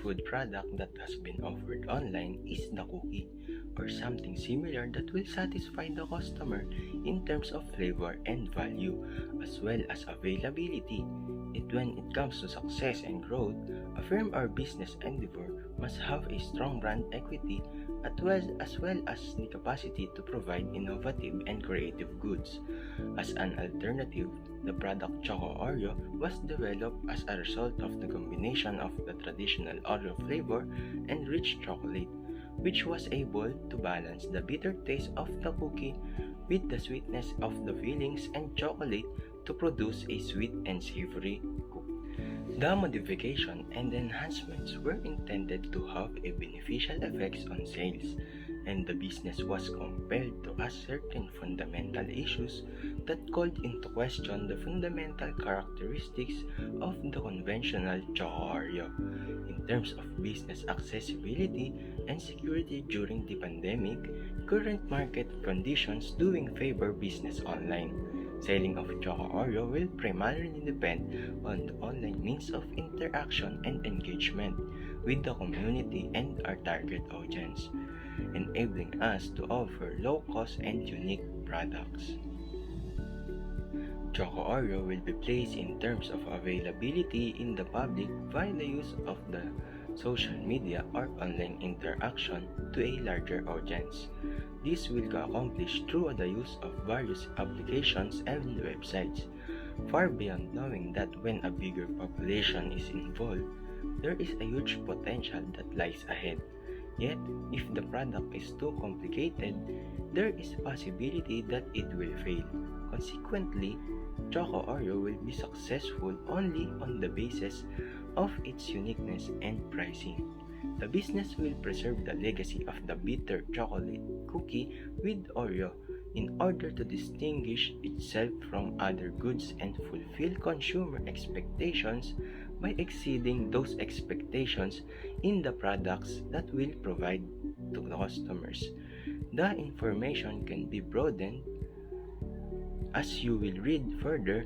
food product that has been offered online is the cookie, or something similar that will satisfy the customer in terms of flavor and value, as well as availability. When it comes to success and growth, a firm or business endeavor must have a strong brand equity as well as the capacity to provide innovative and creative goods. As an alternative, the product Choco Oreo was developed as a result of the combination of the traditional Oreo flavor and rich chocolate, which was able to balance the bitter taste of the cookie with the sweetness of the fillings and chocolate to produce a sweet and savory cookie. The modification and enhancements were intended to have a beneficial effects on sales, and the business was compelled to ask certain fundamental issues that called into question the fundamental characteristics of the conventional Choco Oreo. In terms of business accessibility and security during the pandemic, current market conditions do favor business online. Selling of Choco Oreo will primarily depend on the online means of interaction and engagement with the community and our target audience, enabling us to offer low-cost and unique products. Choco Oreo will be placed in terms of availability in the public via the use of the social media or online interaction to a larger audience. This will be accomplished through the use of various applications and websites. Far beyond knowing that when a bigger population is involved, there is a huge potential that lies ahead. Yet, if the product is too complicated, there is a possibility that it will fail. Consequently, Choco Oreo will be successful only on the basis of its uniqueness and pricing. The business will preserve the legacy of the bitter chocolate cookie with Oreo in order to distinguish itself from other goods and fulfill consumer expectations by exceeding those expectations in the products that will provide to the customers. The information can be broadened as you will read further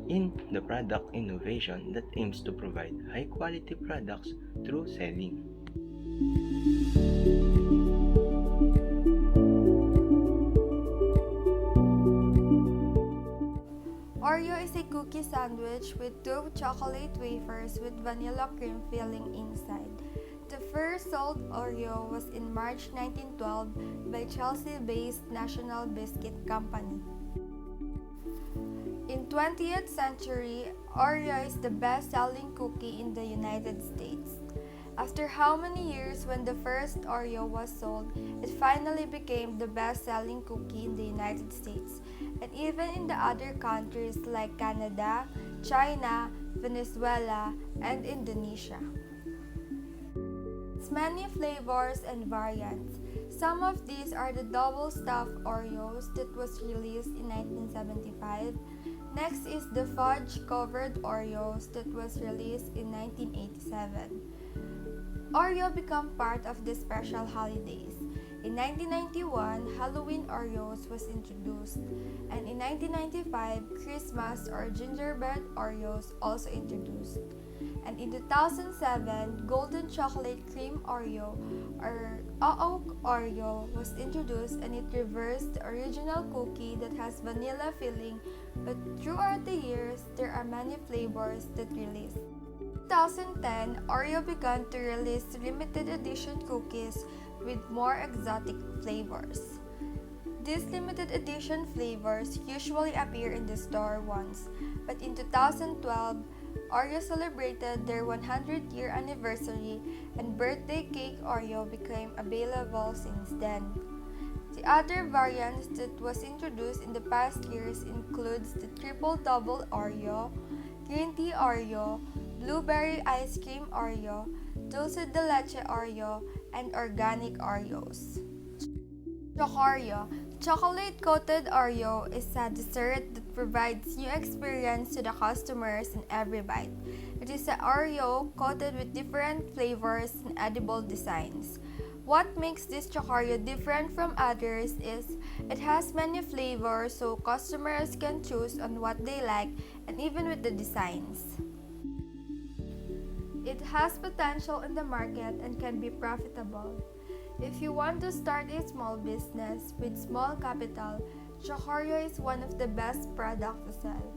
in the product innovation that aims to provide high-quality products through selling. Oreo is a cookie sandwich with two chocolate wafers with vanilla cream filling inside. The first sold Oreo was in March 1912 by Chelsea-based National Biscuit Company. In 20th century, Oreo is the best-selling cookie in the United States. After how many years when the first Oreo was sold, it finally became the best-selling cookie in the United States and even in the other countries like Canada, China, Venezuela, and Indonesia. It's many flavors and variants. Some of these are the double-stuffed Oreos that was released in 1975. Next is the fudge-covered Oreos that was released in 1987. Oreo became part of the special holidays. In 1991, Halloween Oreos was introduced, and in 1995, Christmas or gingerbread Oreos also introduced. And in 2007, Golden Chocolate Cream Oreo or Oak Oreo was introduced, and it reversed the original cookie that has vanilla filling, but throughout the years, there are many flavors that released. In 2010, Oreo began to release limited edition cookies with more exotic flavors. These limited edition flavors usually appear in the store once, but in 2012, Oreo celebrated their 100-year anniversary and birthday cake Oreo became available since then. The other variants that was introduced in the past years includes the Triple Double Oreo, Green Tea Oreo, Blueberry Ice Cream Oreo, Dulce de Leche Oreo, and Organic Oreos. Chocoreo. Chocolate-coated Oreo is a dessert that provides new experience to the customers in every bite. It is an Oreo coated with different flavors and edible designs. What makes this Chocoreo different from others is it has many flavors so customers can choose on what they like and even with the designs. It has potential in the market and can be profitable. If you want to start a small business with small capital, Chocoreo is one of the best products to sell.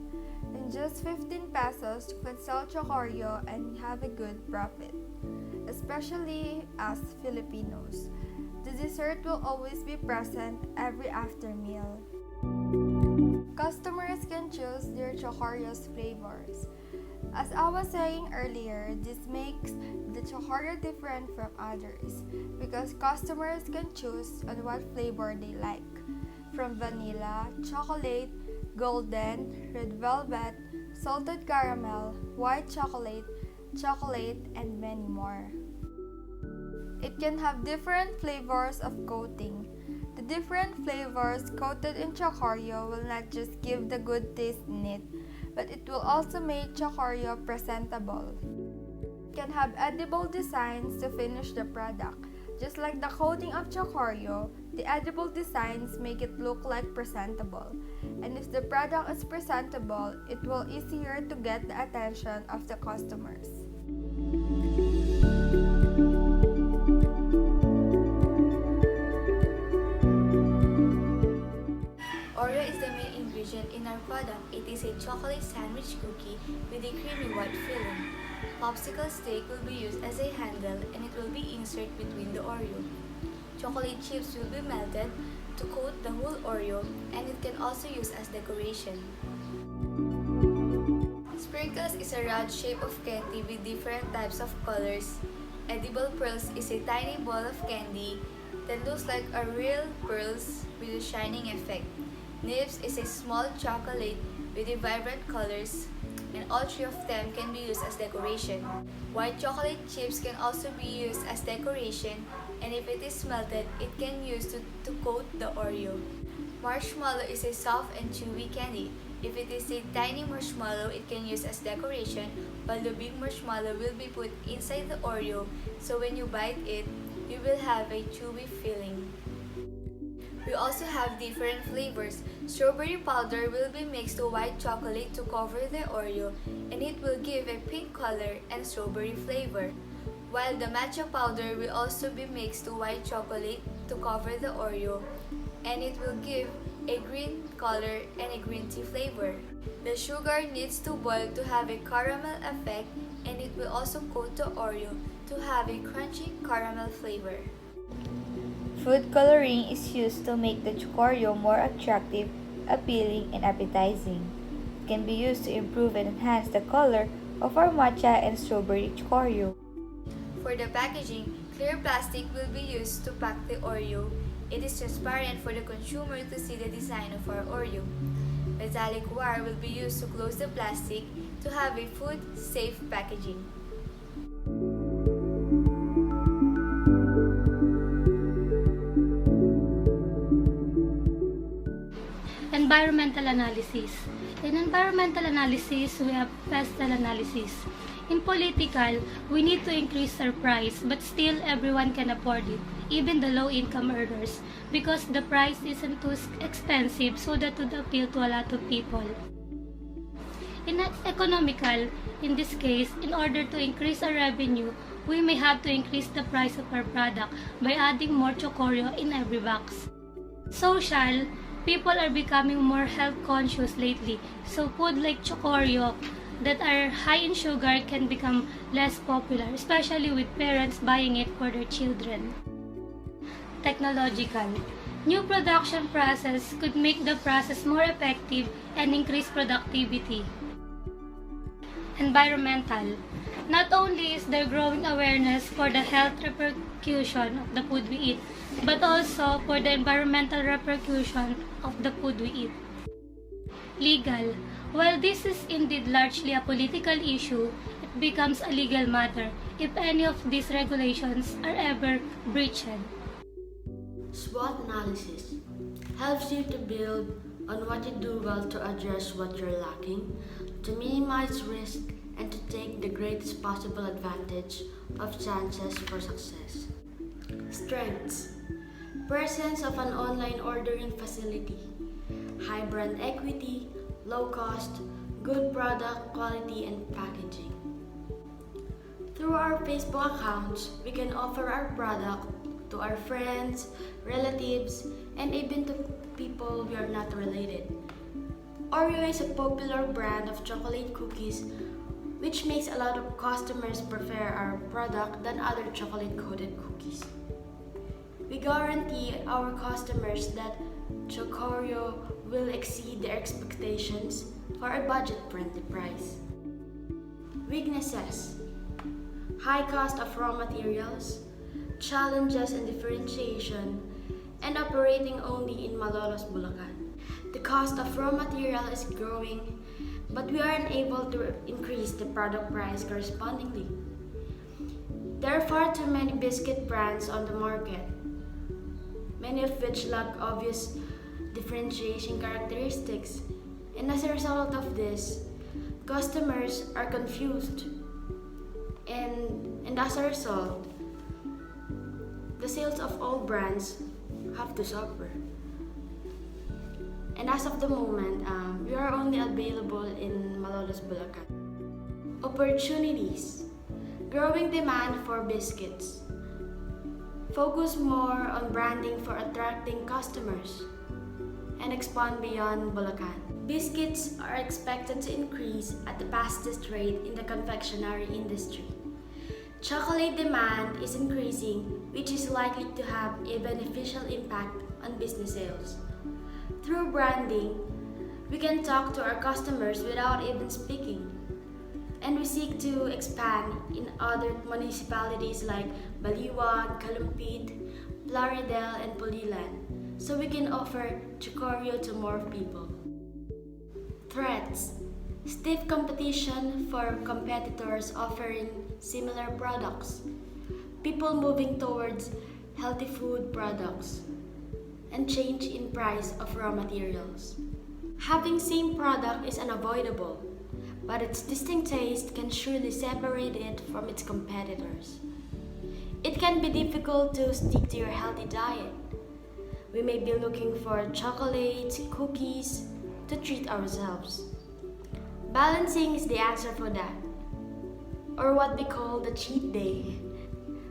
In just 15 pesos, you can sell Chocoreo and have a good profit, especially as Filipinos. The dessert will always be present every after meal. Customers can choose their Chocoreo's flavors. As I was saying earlier, this makes the Chocoreo different from others because customers can choose on what flavor they like, from vanilla, chocolate, golden, red velvet, salted caramel, white chocolate, chocolate, and many more. It can have different flavors of coating. The different flavors coated in Chocoreo will not just give the good taste in it, but it will also make Chocoreo presentable. It can have edible designs to finish the product. Just like the coating of Chocoreo, the edible designs make it look like presentable. And if the product is presentable, it will easier to get the attention of the customers. Oreo is the main ingredient in our product. It is a chocolate sandwich cookie with a creamy white filling. Popsicle stick will be used as a handle and it will be inserted between the Oreo. Chocolate chips will be melted to coat the whole Oreo and it can also use as decoration. Sprinkles is a round shape of candy with different types of colors. Edible pearls is a tiny ball of candy that looks like a real pearls with a shining effect. Nibs is a small chocolate with a vibrant colors, and all three of them can be used as decoration. White chocolate chips can also be used as decoration, and if it is melted, it can be used to coat the Oreo. Marshmallow is a soft and chewy candy. If it is a tiny marshmallow, it can use as decoration, while the big marshmallow will be put inside the Oreo, so when you bite it, you will have a chewy feeling. We also have different flavors. Strawberry powder will be mixed to white chocolate to cover the Oreo, and it will give a pink color and strawberry flavor. While the matcha powder will also be mixed to white chocolate to cover the Oreo, and it will give a green color and a green tea flavor. The sugar needs to boil to have a caramel effect, and it will also coat the Oreo to have a crunchy caramel flavor. Food coloring is used to make the Chocoreo more attractive, appealing, and appetizing. It can be used to improve and enhance the color of our matcha and strawberry Chocoreo. For the packaging, clear plastic will be used to pack the Oreo. It is transparent for the consumer to see the design of our Oreo. Metallic wire will be used to close the plastic to have a food-safe packaging. Environmental analysis. In environmental analysis, we have pestle analysis. In political, we need to increase our price, but still everyone can afford it, even the low-income earners, because the price isn't too expensive so that would appeal to a lot of people. In economical, in this case, in order to increase our revenue, we may have to increase the price of our product by adding more Chocoreo in every box. Social, people are becoming more health conscious lately, so food like Chocoreo that are high in sugar can become less popular, especially with parents buying it for their children. Technological. New production process could make the process more effective and increase productivity. Environmental. Not only is there growing awareness for the health repercussion of the food we eat, but also for the environmental repercussion of the food we eat. Legal. While this is indeed largely a political issue, it becomes a legal matter if any of these regulations are ever breached. SWOT analysis helps you to build on what you do well to address what you're lacking, to minimize risk, and to take the greatest possible advantage of chances for success. Strengths: presence of an online ordering facility, high brand equity, low cost, good product quality and packaging. Through our Facebook accounts, we can offer our product to our friends, relatives, and even to people we are not related. Oreo is a popular brand of chocolate cookies, which makes a lot of customers prefer our product than other chocolate-coated cookies. We guarantee our customers that Chocoreo will exceed their expectations for a budget-friendly price. Weaknesses: high cost of raw materials, challenges in differentiation, and operating only in Malolos, Bulacan. The cost of raw material is growing, but we aren't able to increase the product price correspondingly. There are far too many biscuit brands on the market, many of which lack obvious differentiation characteristics. And as a result of this, customers are confused. And as a result, the sales of all brands have to suffer. And as of the moment, we are only available in Malolos, Bulacan. Opportunities: growing demand for biscuits. Focus more on branding for attracting customers and expand beyond Bulacan. Biscuits are expected to increase at the fastest rate in the confectionery industry. Chocolate demand is increasing, which is likely to have a beneficial impact on business sales. Through branding, we can talk to our customers without even speaking. And we seek to expand in other municipalities like Baliwag, Kalumpit, Plaridel, and Pulilan, so we can offer Chocoreo to more people. Threats: stiff competition for competitors offering similar products, people moving towards healthy food products, and change in price of raw materials. Having same product is unavoidable, but its distinct taste can surely separate it from its competitors. It can be difficult to stick to your healthy diet. We may be looking for chocolates, cookies to treat ourselves. Balancing is the answer for that, or what we call the cheat day,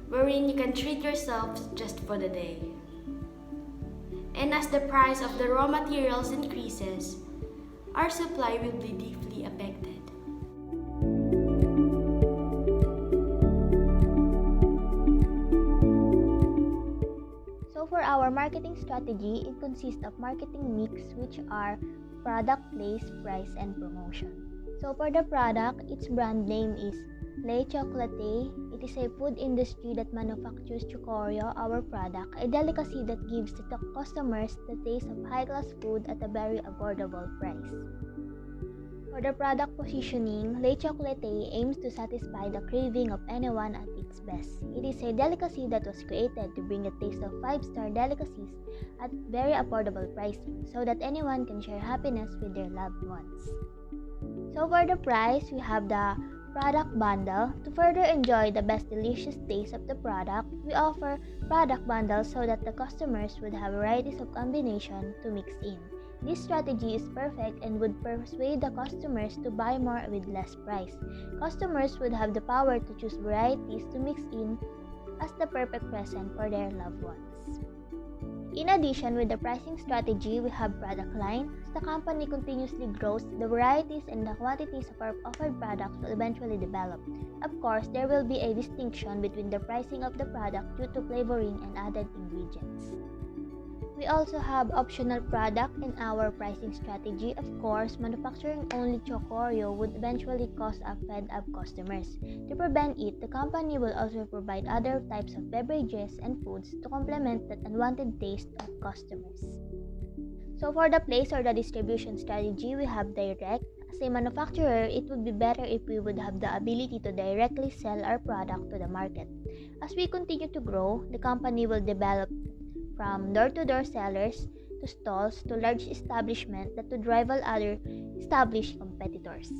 wherein you can treat yourself just for the day. And as the price of the raw materials increases, our supply will be deeply affected. So for our marketing strategy, it consists of marketing mix, which are product, place, price, and promotion. So for the product, its brand name is Le Chocolate. It is a food industry that manufactures Chocoreo, our product, a delicacy that gives the customers the taste of high-class food at a very affordable price. For the product positioning, Le Chocolate aims to satisfy the craving of anyone at its best. It is a delicacy that was created to bring the taste of 5-star delicacies at very affordable pricing so that anyone can share happiness with their loved ones. So for the price, we have the product bundle. To further enjoy the best delicious taste of the product, we offer product bundles so that the customers would have varieties of combination to mix in. This strategy is perfect and would persuade the customers to buy more with less price. Customers would have the power to choose varieties to mix in as the perfect present for their loved ones. In addition, with the pricing strategy, we have product line. As the company continuously grows, the varieties and the quantities of our offered products will eventually develop. Of course, there will be a distinction between the pricing of the product due to flavoring and added ingredients. We also have optional product in our pricing strategy. Of course, manufacturing only Chocoreo would eventually cause a fed-up customers. To prevent it, the company will also provide other types of beverages and foods to complement that unwanted taste of customers. So for the place or the distribution strategy, we have direct. As a manufacturer, it would be better if we would have the ability to directly sell our product to the market. As we continue to grow, the company will develop from door-to-door sellers to stalls to large establishments that would rival other established competitors.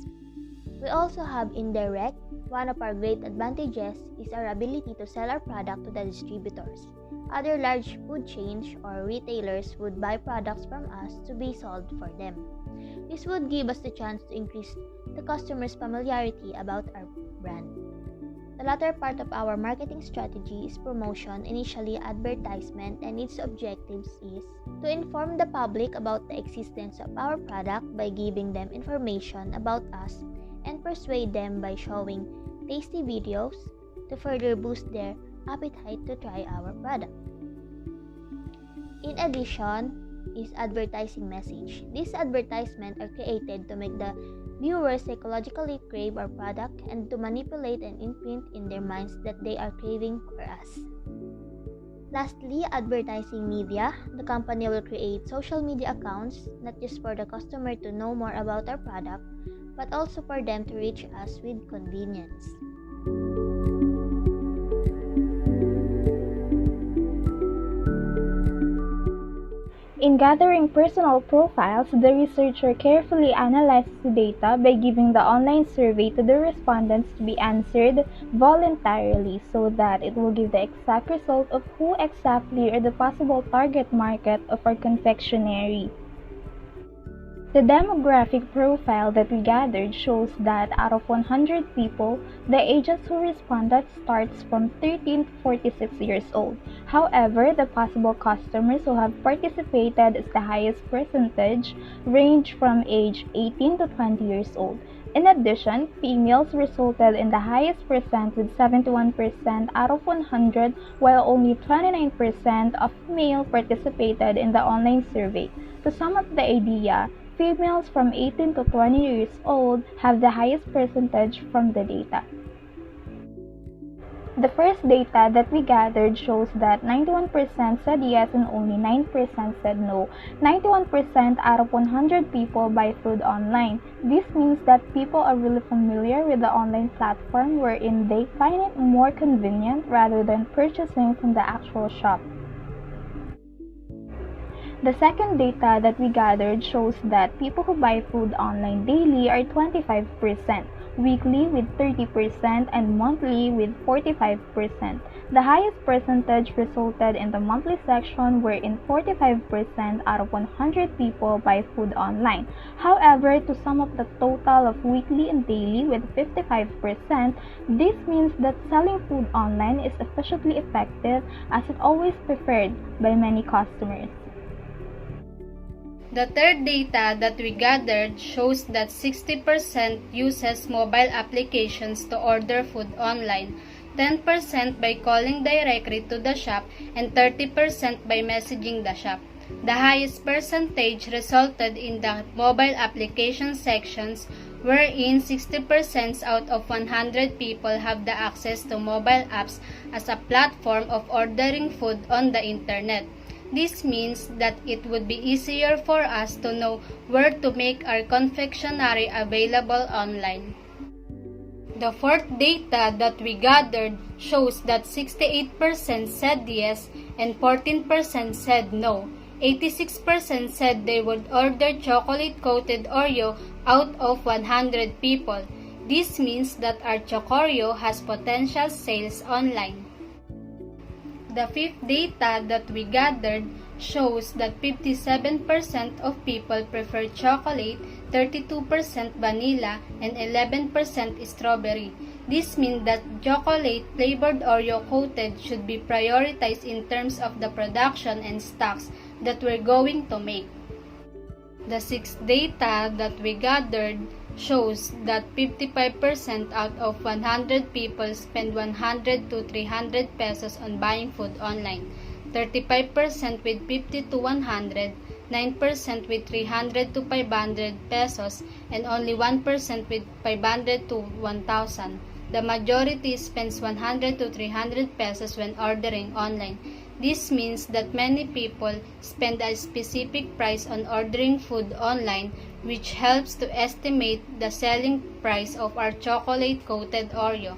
We also have indirect. One of our great advantages is our ability to sell our product to the distributors. Other large food chains or retailers would buy products from us to be sold for them. This would give us the chance to increase the customer's familiarity about our brand. The The latter part of our marketing strategy is promotion, initially advertisement, and its objectives is to inform the public about the existence of our product by giving them information about us and persuade them by showing tasty videos to further boost their appetite to try our product. In addition is advertising message. These advertisements are created to make the viewers psychologically crave our product and to manipulate and imprint in their minds that they are craving for us. Lastly, advertising media. The company will create social media accounts not just for the customer to know more about our product, but also for them to reach us with convenience. In gathering personal profiles, the researcher carefully analyzes the data by giving the online survey to the respondents to be answered voluntarily so that it will give the exact result of who exactly are the possible target market of our confectionery. The demographic profile that we gathered shows that out of 100 people, the ages who responded starts from 13 to 46 years old. However, the possible customers who have participated as the highest percentage range from age 18 to 20 years old. In addition, females resulted in the highest percent with 71% out of 100, while only 29% of male participated in the online survey. To sum up the idea, females from 18 to 20 years old have the highest percentage from the data. The first data that we gathered shows that 91% said yes and only 9% said no. 91% out of 100 people buy food online. This means that people are really familiar with the online platform wherein they find it more convenient rather than purchasing from the actual shop. The second data that we gathered shows that people who buy food online daily are 25%, weekly with 30%, and monthly with 45%. The highest percentage resulted in the monthly section wherein 45% out of 100 people buy food online. However, to sum up the total of weekly and daily with 55%, this means that selling food online is efficiently effective as it always preferred by many customers. The third data that we gathered shows that 60% uses mobile applications to order food online, 10% by calling directly to the shop, and 30% by messaging the shop. The highest percentage resulted in the mobile application sections, wherein 60% out of 100 people have the access to mobile apps as a platform of ordering food on the internet. This means that it would be easier for us to know where to make our confectionery available online. The fourth data that we gathered shows that 68% said yes and 14% said no. 86% said they would order chocolate-coated Oreo out of 100 people. This means that our Chocoreo has potential sales online. The fifth data that we gathered shows that 57% of people prefer chocolate, 32% vanilla, and 11% strawberry. This means that chocolate-flavored Oreo coated should be prioritized in terms of the production and stocks that we're going to make. The sixth data that we gathered shows that 55% out of 100 people spend 100 to 300 pesos on buying food online, 35% with 50 to 100, 9% with 300 to 500 pesos, and only 1% with 500 to 1,000. The majority spends 100 to 300 pesos when ordering online. This means that many people spend a specific price on ordering food online, which helps to estimate the selling price of our chocolate-coated Oreo.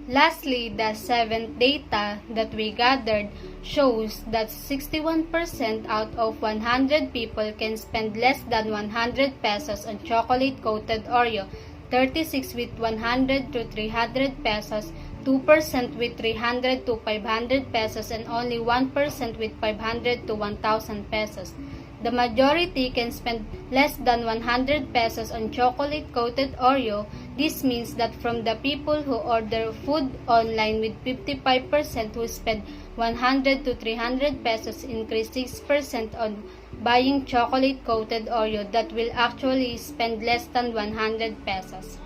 Lastly, the seventh data that we gathered shows that 61% out of 100 people can spend less than 100 pesos on chocolate-coated Oreo, 36% with 100 to 300 pesos, 2% with 300 to 500 pesos, and only 1% with 500 to 1,000 pesos. the majority can spend less than 100 pesos on chocolate-coated Oreo. This means that from the people who order food online with 55% who spend 100 to 300 pesos increase 6% on buying chocolate-coated Oreo that will actually spend less than 100 pesos.